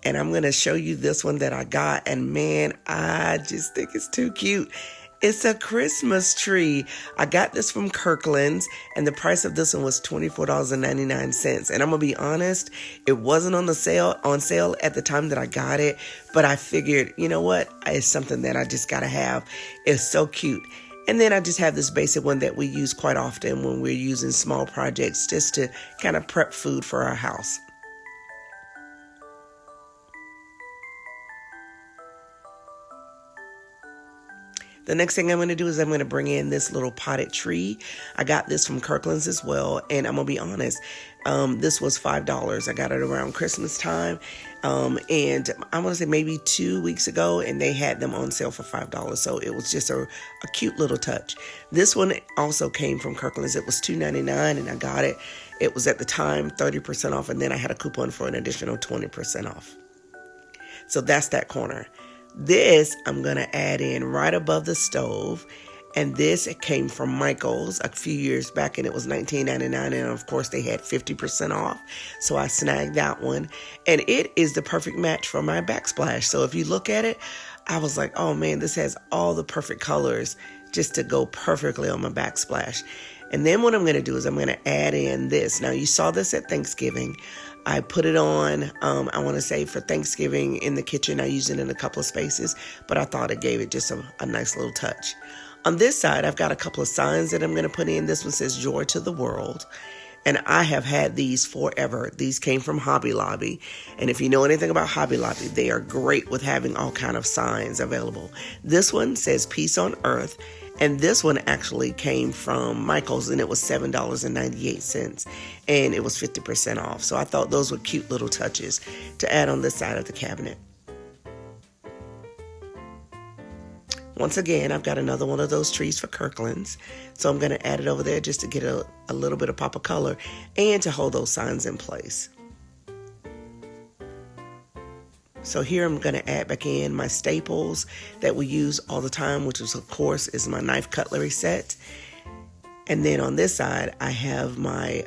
And I'm going to show you this one that I got. And man, I just think it's too cute. It's a Christmas tree. I got this from Kirkland's, and the price of this one was $24.99. And I'm going to be honest, it wasn't on sale at the time that I got it, but I figured, you know what? It's something that I just got to have. It's so cute. And then I just have this basic one that we use quite often when we're using small projects just to kind of prep food for our house. The next thing I'm going to do is I'm going to bring in this little potted tree. I got this from Kirkland's as well. And I'm going to be honest, this was $5. I got it around Christmas time. And I want to say maybe 2 weeks ago, and they had them on sale for $5. So it was just a cute little touch. This one also came from Kirkland's. It was $2.99 and I got it. It was at the time 30% off. And then I had a coupon for an additional 20% off. So that's that corner. This I'm going to add in right above the stove. And this came from Michael's a few years back, and it was $19.99. And of course they had 50% off. So I snagged that one. And it is the perfect match for my backsplash. So if you look at it, I was like, oh man, this has all the perfect colors just to go perfectly on my backsplash. And then what I'm going to do is I'm going to add in this. Now you saw this at Thanksgiving. I put it on, I want to say for Thanksgiving in the kitchen. I used it in a couple of spaces, but I thought it gave it just a nice little touch. On this side, I've got a couple of signs that I'm going to put in. This one says Joy to the World. And I have had these forever. These came from Hobby Lobby. And if you know anything about Hobby Lobby, they are great with having all kind of signs available. This one says Peace on Earth. And this one actually came from Michael's, and it was $7.98, and it was 50% off. So I thought those were cute little touches to add on this side of the cabinet. Once again, I've got another one of those trees for Kirkland's. So I'm going to add it over there just to get a little bit of pop of color and to hold those signs in place. So here I'm going to add back in my staples that we use all the time, which is, of course, is my knife cutlery set. And then on this side, I have my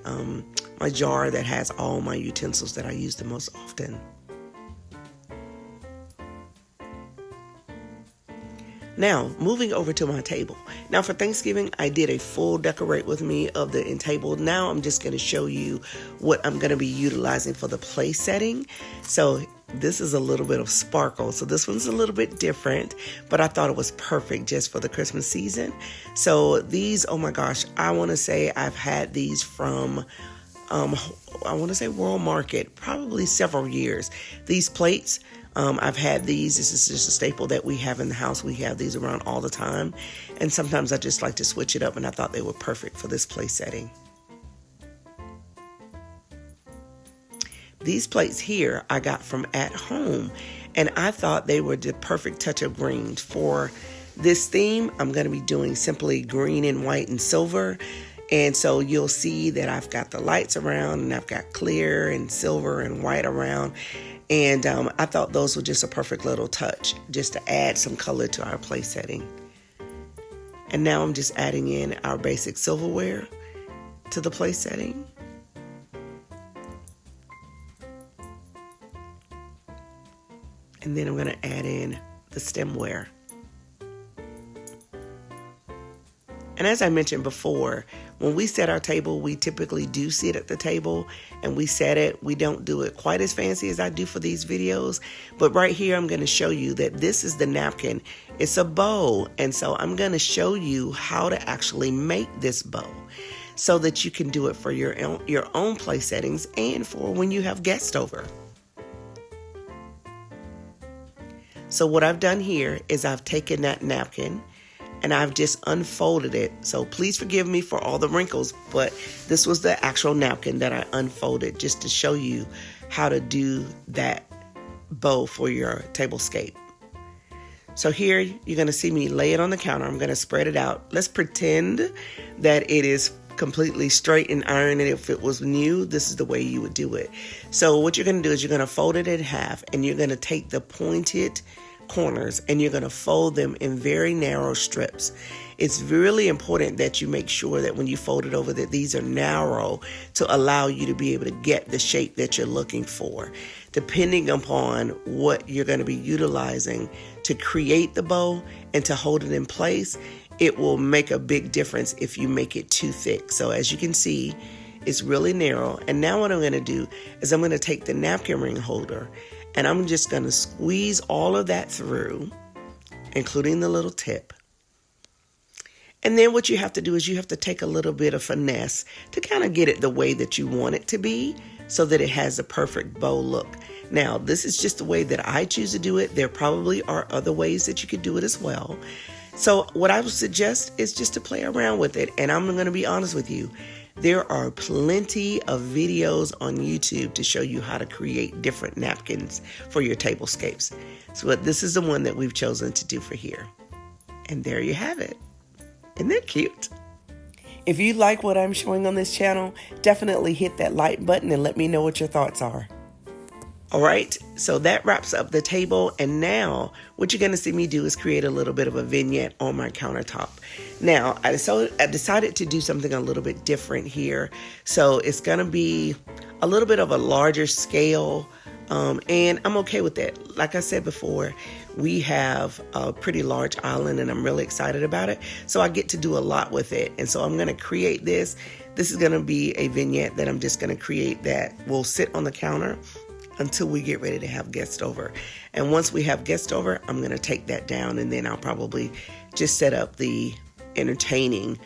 my jar that has all my utensils that I use the most often. Now, moving over to my table. Now, for Thanksgiving, I did a full decorate with me of the end table. Now, I'm just going to show you what I'm going to be utilizing for the place setting. So, this is a little bit of sparkle. So, this one's a little bit different, but I thought it was perfect just for the Christmas season. So, these, oh my gosh, I want to say I've had these from I want to say World Market, probably several years. These plates, I've had these. This is just a staple that we have in the house. We have these around all the time. And sometimes I just like to switch it up, and I thought they were perfect for this place setting. These plates here I got from At Home, and I thought they were the perfect touch of green. For this theme, I'm going to be doing simply green and white and silver. And so you'll see that I've got the lights around, and I've got clear and silver and white around. And I thought those were just a perfect little touch just to add some color to our place setting. And now I'm just adding in our basic silverware to the place setting. And then I'm going to add in the stemware. And as I mentioned before, when we set our table, we typically do sit at the table and we set it. We don't do it quite as fancy as I do for these videos. But right here, I'm going to show you that this is the napkin. It's a bow. And so I'm going to show you how to actually make this bow so that you can do it for your own place settings and for when you have guests over. So what I've done here is I've taken that napkin and I've just unfolded it. So please forgive me for all the wrinkles, but this was the actual napkin that I unfolded just to show you how to do that bow for your tablescape. So here you're going to see me lay it on the counter. I'm going to spread it out. Let's pretend that it is completely straight and iron, and if it was new, this is the way you would do it. So what you're going to do is you're going to fold it in half, and you're going to take the pointed corners, and you're going to fold them in very narrow strips. It's really important that you make sure that when you fold it over that these are narrow to allow you to be able to get the shape that you're looking for. Depending upon what you're going to be utilizing to create the bow and to hold it in place, it will make a big difference if you make it too thick. So as you can see, it's really narrow. And now what I'm going to do is I'm going to take the napkin ring holder and I'm just going to squeeze all of that through, including the little tip. And then what you have to do is you have to take a little bit of finesse to kind of get it the way that you want it to be so that it has a perfect bow look. Now, this is just the way that I choose to do it. There probably are other ways that you could do it as well. So what I would suggest is just to play around with it. And I'm going to be honest with you. There are plenty of videos on YouTube to show you how to create different napkins for your tablescapes. So this is the one that we've chosen to do for here. And there you have it. Isn't that cute? If you like what I'm showing on this channel, definitely hit that like button and let me know what your thoughts are. All right, so that wraps up the table. And now what you're going to see me do is create a little bit of a vignette on my countertop. Now, I decided to do something a little bit different here. So it's going to be a little bit of a larger scale. And I'm okay with that. Like I said before, we have a pretty large island and I'm really excited about it. So I get to do a lot with it. And so I'm going to create this. This is going to be a vignette that I'm just going to create that will sit on the counter until we get ready to have guests over. And once we have guests over, I'm going to take that down and then I'll probably just set up the entertaining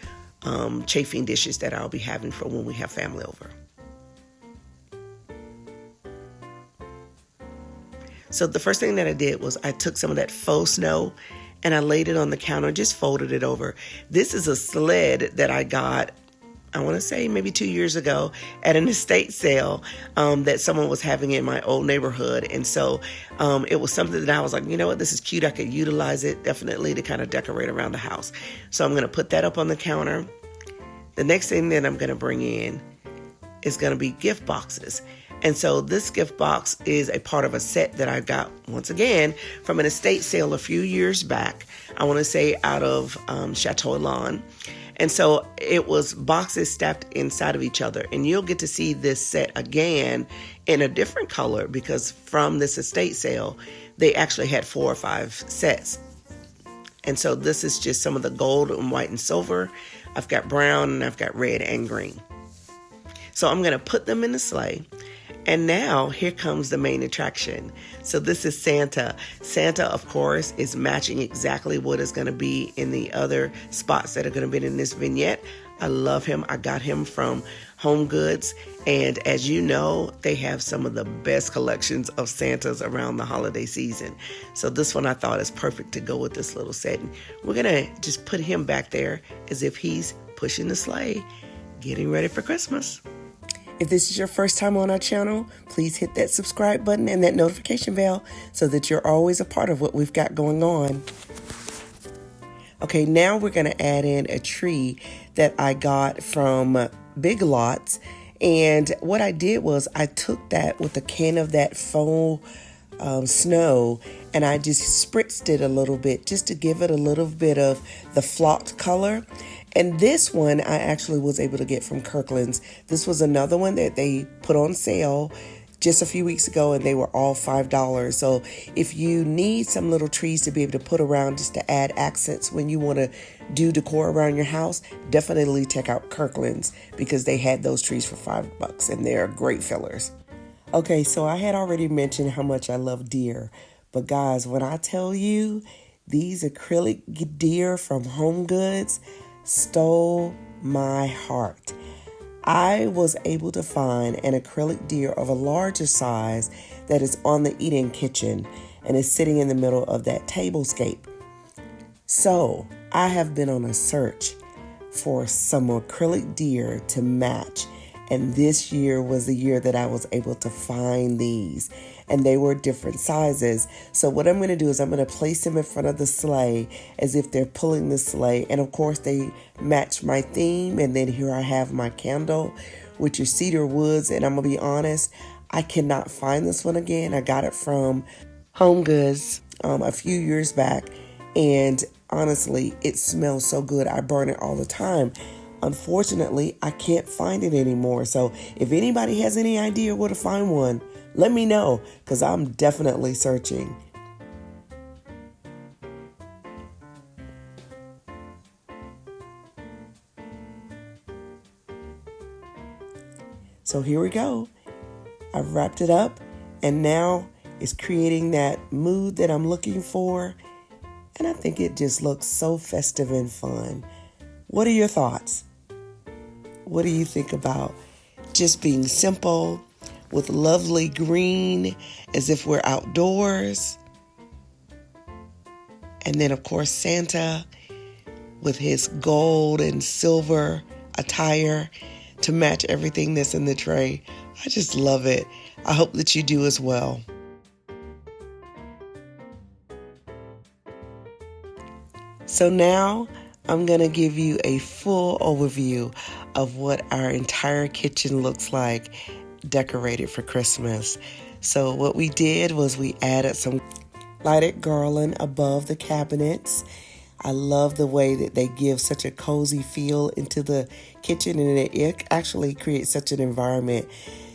chafing dishes that I'll be having for when we have family over. So the first thing that I did was I took some of that faux snow and I laid it on the counter, just folded it over. This is a sled that I got, I want to say maybe 2 years ago at an estate sale that someone was having in my old neighborhood. And so it was something that I was like, you know what, this is cute. I could utilize it definitely to kind of decorate around the house. So I'm going to put that up on the counter. The next thing that I'm going to bring in is going to be gift boxes. And so this gift box is a part of a set that I got, once again, from an estate sale a few years back. I want to say out of Chateau Lawn. And so it was boxes stacked inside of each other. And you'll get to see this set again in a different color because from this estate sale, they actually had 4 or 5 sets. And so this is just some of the gold and white and silver. I've got brown and I've got red and green. So I'm going to put them in the sleigh. And now here comes the main attraction. So this is Santa. Santa, of course, is matching exactly what is going to be in the other spots that are going to be in this vignette. I love him. I got him from Home Goods. And as you know, they have some of the best collections of Santas around the holiday season. So this one I thought is perfect to go with this little set. And we're going to just put him back there as if he's pushing the sleigh, getting ready for Christmas. If this is your first time on our channel, please hit that subscribe button and that notification bell so that you're always a part of what we've got going on. Okay, now we're going to add in a tree that I got from Big Lots. And what I did was I took that with a can of that faux snow and I just spritzed it a little bit just to give it a little bit of the flocked color. And this one I actually was able to get from Kirkland's. This was another one that they put on sale just a few weeks ago and they were all $5. So if you need some little trees to be able to put around just to add accents when you want to do decor around your house, definitely check out Kirkland's because they had those trees for $5 and they're great fillers. Okay, so I had already mentioned how much I love deer. But guys, when I tell you these acrylic deer from Home Goods stole my heart. I was able to find an acrylic deer of a larger size that is on the eat-in kitchen and is sitting in the middle of that tablescape. So I have been on a search for some acrylic deer to match. And this year was the year that I was able to find these. And they were different sizes. So what I'm going to do is I'm going to place them in front of the sleigh as if they're pulling the sleigh. And of course they match my theme. And then here I have my candle, which is cedar woods. And I'm going to be honest, I cannot find this one again. I got it from Home Goods. a few years back, and honestly, it smells so good. I burn it all the time. Unfortunately, I can't find it anymore. So if anybody has any idea where to find one, let me know, because I'm definitely searching. So here we go. I've wrapped it up, and now it's creating that mood that I'm looking for. And I think it just looks so festive and fun. What are your thoughts? What do you think about just being simple with lovely green as if we're outdoors? And then, of course, Santa with his gold and silver attire to match everything that's in the tray. I just love it. I hope that you do as well. So now I'm going to give you a full overview of what our entire kitchen looks like decorated for Christmas. So what we did was we added some lighted garland above the cabinets. I love the way that they give such a cozy feel into the kitchen, and it actually creates such an environment.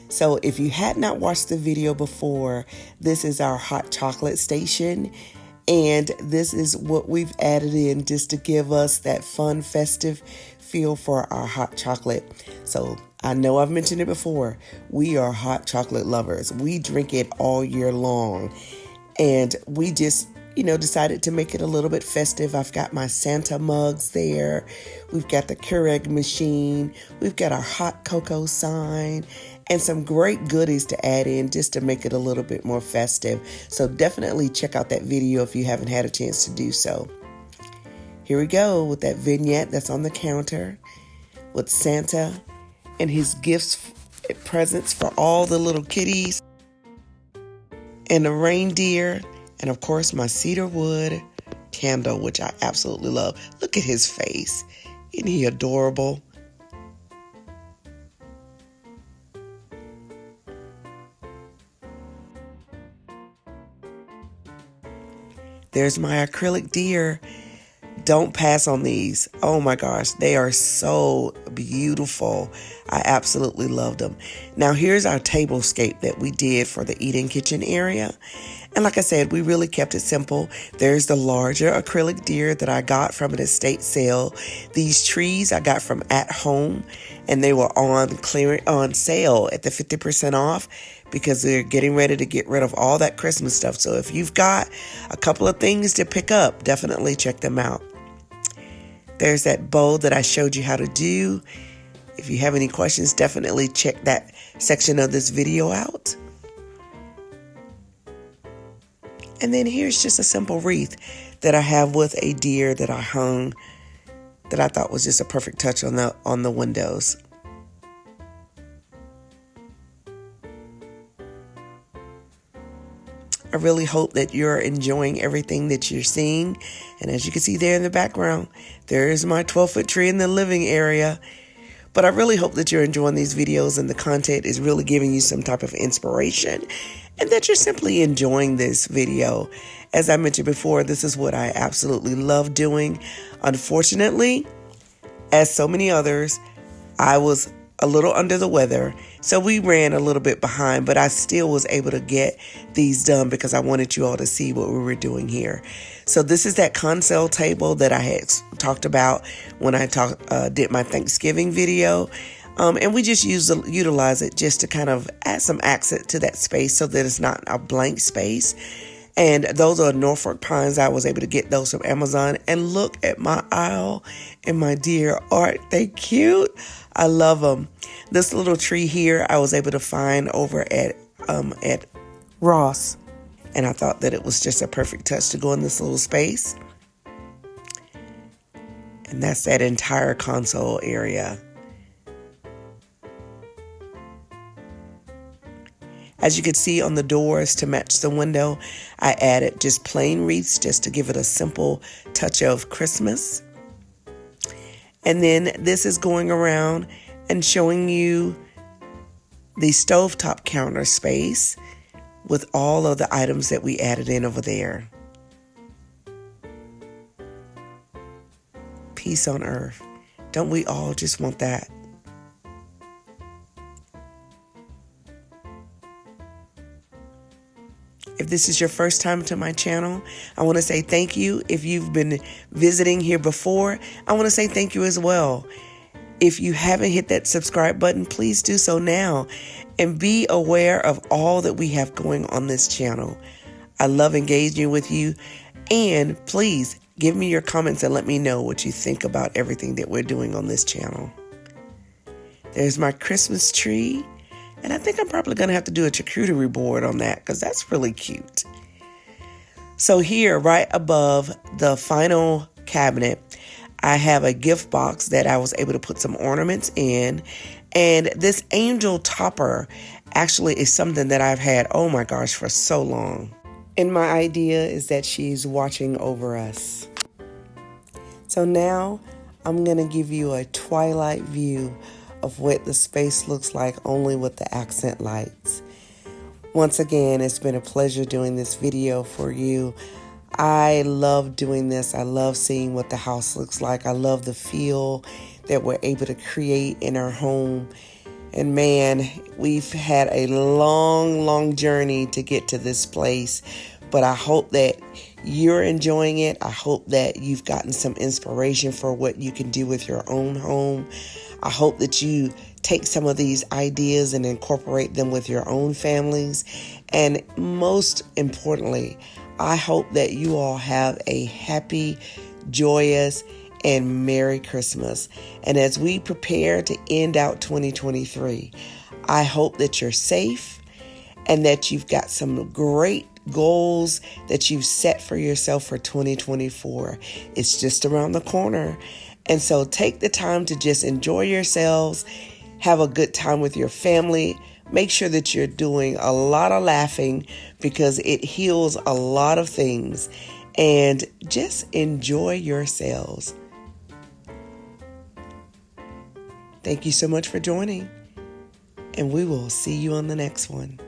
So if you had not watched the video before, this is our hot chocolate station. And this is what we've added in just to give us that fun, festive feel for our hot chocolate. So I know I've mentioned it before. We are hot chocolate lovers. We drink it all year long. And we just, decided to make it a little bit festive. I've got my Santa mugs there. We've got the Keurig machine. We've got our hot cocoa sign. And some great goodies to add in just to make it a little bit more festive. So definitely check out that video if you haven't had a chance to do so. Here we go with that vignette that's on the counter with Santa and his gifts, presents for all the little kitties, and a reindeer, and of course my cedar wood candle, which I absolutely love. Look at his face. Isn't he adorable? There's my acrylic deer. Don't pass on these. Oh my gosh, they are so beautiful. I absolutely love them. Now here's our tablescape that we did for the eat-in kitchen area. And like I said, we really kept it simple. There's the larger acrylic deer that I got from an estate sale. These trees I got from At Home, and they were on sale at the 50% off because they're getting ready to get rid of all that Christmas stuff. So if you've got a couple of things to pick up, definitely check them out. There's that bowl that I showed you how to do. If you have any questions, definitely check that section of this video out. And then here's just a simple wreath that I have with a deer that I hung that I thought was just a perfect touch on the windows. I really hope that you're enjoying everything that you're seeing. And as you can see there in the background, there is my 12-foot tree in the living area. But I really hope that you're enjoying these videos and the content is really giving you some type of inspiration and that you're simply enjoying this video. As I mentioned before, this is what I absolutely love doing. Unfortunately, as so many others, I was a little under the weather, so we ran a little bit behind, but I still was able to get these done because I wanted you all to see what we were doing here. So this is that console table that I had talked about when I did my Thanksgiving video. And we just utilize it just to kind of add some accent to that space so that it's not a blank space. And those are Norfolk pines. I was able to get those from Amazon. And look at my owl and my deer. Aren't they cute? I love them. This little tree here I was able to find over at Ross. And I thought that it was just a perfect touch to go in this little space. And that's that entire console area. As you can see on the doors to match the window, I added just plain wreaths just to give it a simple touch of Christmas. And then this is going around and showing you the stovetop counter space with all of the items that we added in over there. peace on earth. Don't we all just want that? If this is your first time to my channel, I want to say thank you. If you've been visiting here before, I want to say thank you as well. If you haven't hit that subscribe button, please do so now and be aware of all that we have going on this channel. I love engaging with you, and please give me your comments and let me know what you think about everything that we're doing on this channel. There's my Christmas tree, and I think I'm probably going to have to do a charcuterie board on that because that's really cute. So here, right above the final cabinet, I have a gift box that I was able to put some ornaments in. And this angel topper actually is something that I've had, oh my gosh, for so long. And my idea is that she's watching over us. So now I'm going to give you a twilight view of what the space looks like, only with the accent lights. Once again, it's been a pleasure doing this video for you. I love doing this. I love seeing what the house looks like. I love the feel that we're able to create in our home. And man, we've had a long journey to get to this place. But I hope that you're enjoying it. I hope that you've gotten some inspiration for what you can do with your own home. I hope that you take some of these ideas and incorporate them with your own families. And most importantly, I hope that you all have a happy, joyous, and Merry Christmas. And as we prepare to end out 2023, I hope that you're safe and that you've got some great goals that you've set for yourself for 2024. It's just around the corner. And so take the time to just enjoy yourselves, have a good time with your family. Make sure that you're doing a lot of laughing because it heals a lot of things. And just enjoy yourselves. Thank you so much for joining. And we will see you on the next one.